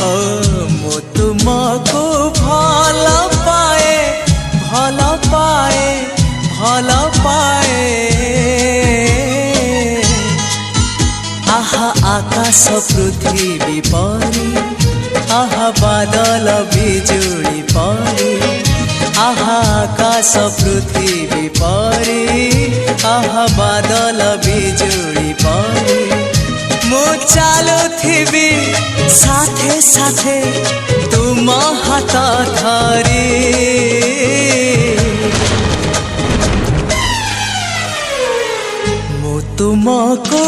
ओ मु तुमको भल पाए भल पाए भल पाए आहा आकाश पृथ्वी परी आहा बादल बिजुली परी आहा आकाश पृथ्वी परी आहा बादल बिजुली परी मु चालुथिबी साथे साथे तुम हाथ धरी मु तुमको